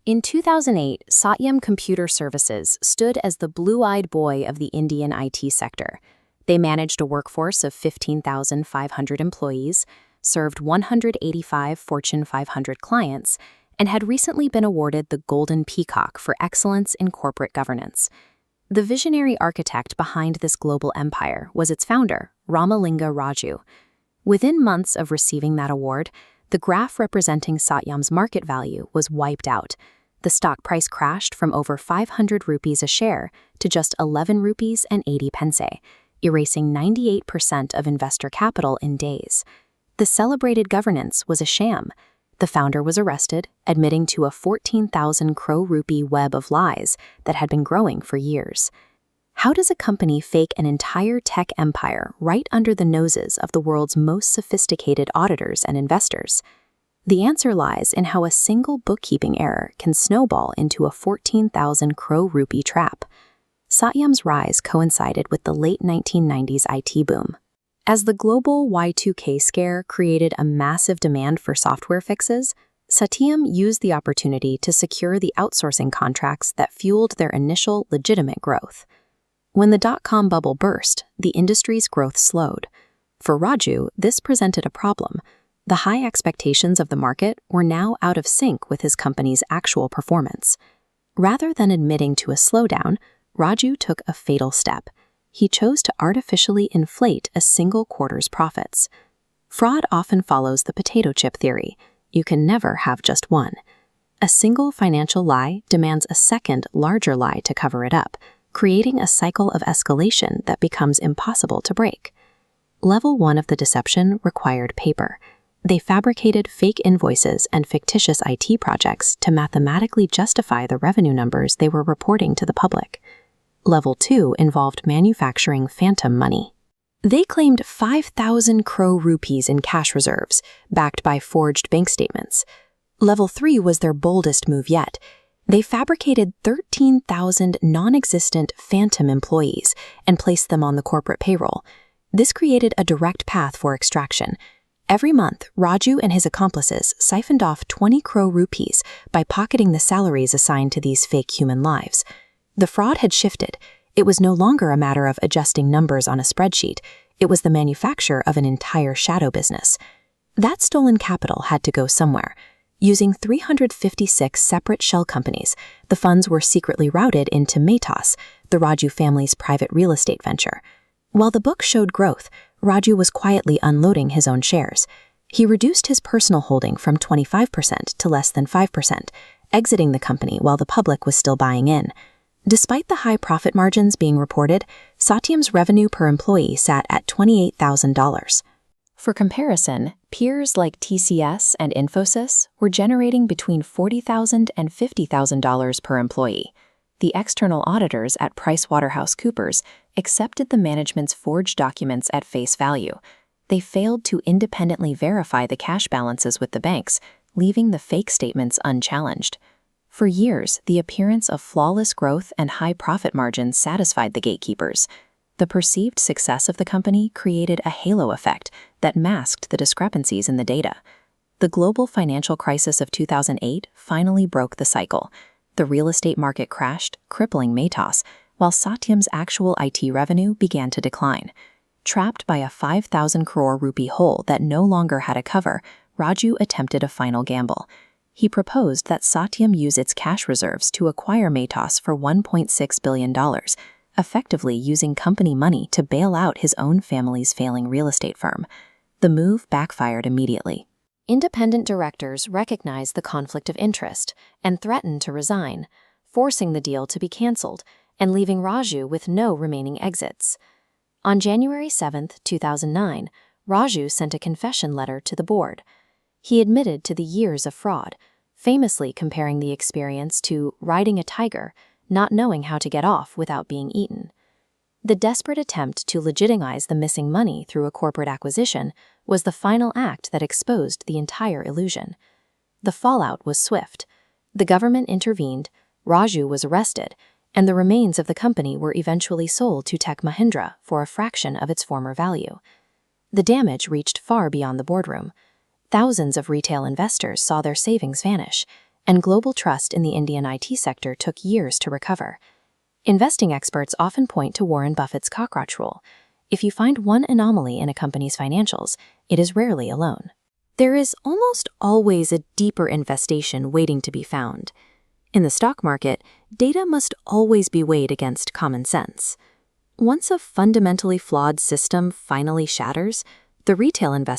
In 2008, Satyam Computer Services stood as the blue-eyed boy of the Indian IT sector. They managed a workforce of 15,500 employees, served 185 Fortune 500 clients, and had recently been awarded the Golden Peacock for excellence in corporate governance. The visionary architect behind this global empire was its founder, Ramalinga Raju. Within months of receiving that award, the graph representing Satyam's market value was wiped out. The stock price crashed from over 500 rupees a share to just 11 rupees and 80 paise, erasing 98% of investor capital in days. The celebrated governance was a sham. The founder was arrested, admitting to a 14,000 crore rupee web of lies that had been growing for years. How does a company fake an entire tech empire right under the noses of the world's most sophisticated auditors and investors? The answer lies in how a single bookkeeping error can snowball into a 14,000 crore rupee trap. Satyam's rise coincided with the late 1990s IT boom. As the global Y2K scare created a massive demand for software fixes, Satyam used the opportunity to secure the outsourcing contracts that fueled their initial legitimate growth. When the dot-com bubble burst, the industry's growth slowed. For Raju, this presented a problem. The high expectations of the market were now out of sync with his company's actual performance. Rather than admitting to a slowdown, Raju took a fatal step. He chose to artificially inflate a single quarter's profits. Fraud often follows the potato chip theory. You can never have just one. A single financial lie demands a second, larger lie to cover it up, creating a cycle of escalation that becomes impossible to break. Level 1 of the deception required paper. They fabricated fake invoices and fictitious IT projects to mathematically justify the revenue numbers they were reporting to the public. Level 2 involved manufacturing phantom money. They claimed 5,000 crore rupees in cash reserves, backed by forged bank statements. Level 3 was their boldest move yet. They fabricated 13,000 non-existent phantom employees and placed them on the corporate payroll. This created a direct path for extraction. Every month, Raju and his accomplices siphoned off 20 crore rupees by pocketing the salaries assigned to these fake human lives. The fraud had shifted. It was no longer a matter of adjusting numbers on a spreadsheet. It was the manufacture of an entire shadow business. That stolen capital had to go somewhere. Using 356 separate shell companies, the funds were secretly routed into Matos, the Raju family's private real estate venture. While the book showed growth, Raju was quietly unloading his own shares. He reduced his personal holding from 25% to less than 5%, exiting the company while the public was still buying in. Despite the high profit margins being reported, Satyam's revenue per employee sat at $28,000. For comparison, peers like TCS and Infosys were generating between $40,000 and $50,000 per employee. The external auditors at PricewaterhouseCoopers accepted the management's forged documents at face value. They failed to independently verify the cash balances with the banks, leaving the fake statements unchallenged. For years, the appearance of flawless growth and high profit margins satisfied the gatekeepers. The perceived success of the company created a halo effect that masked the discrepancies in the data. The global financial crisis of 2008 finally broke the cycle. The real estate market crashed, crippling Matos, while Satyam's actual IT revenue began to decline. Trapped by a 5,000 crore rupee hole that no longer had a cover, Raju attempted a final gamble. He proposed that Satyam use its cash reserves to acquire Matos for $1.6 billion, effectively using company money to bail out his own family's failing real estate firm. The move backfired immediately. Independent directors recognized the conflict of interest and threatened to resign, forcing the deal to be canceled and leaving Raju with no remaining exits. On January 7, 2009, Raju sent a confession letter to the board. He admitted to the years of fraud, famously comparing the experience to riding a tiger, not knowing how to get off without being eaten. The desperate attempt to legitimize the missing money through a corporate acquisition was the final act that exposed the entire illusion. The fallout was swift. The government intervened, Raju was arrested, and the remains of the company were eventually sold to Tech Mahindra for a fraction of its former value. The damage reached far beyond the boardroom. Thousands of retail investors saw their savings vanish, and global trust in the Indian IT sector took years to recover. Investing experts often point to Warren Buffett's cockroach rule. If you find one anomaly in a company's financials, it is rarely alone. There is almost always a deeper infestation waiting to be found. In the stock market, data must always be weighed against common sense. Once a fundamentally flawed system finally shatters, the retail investor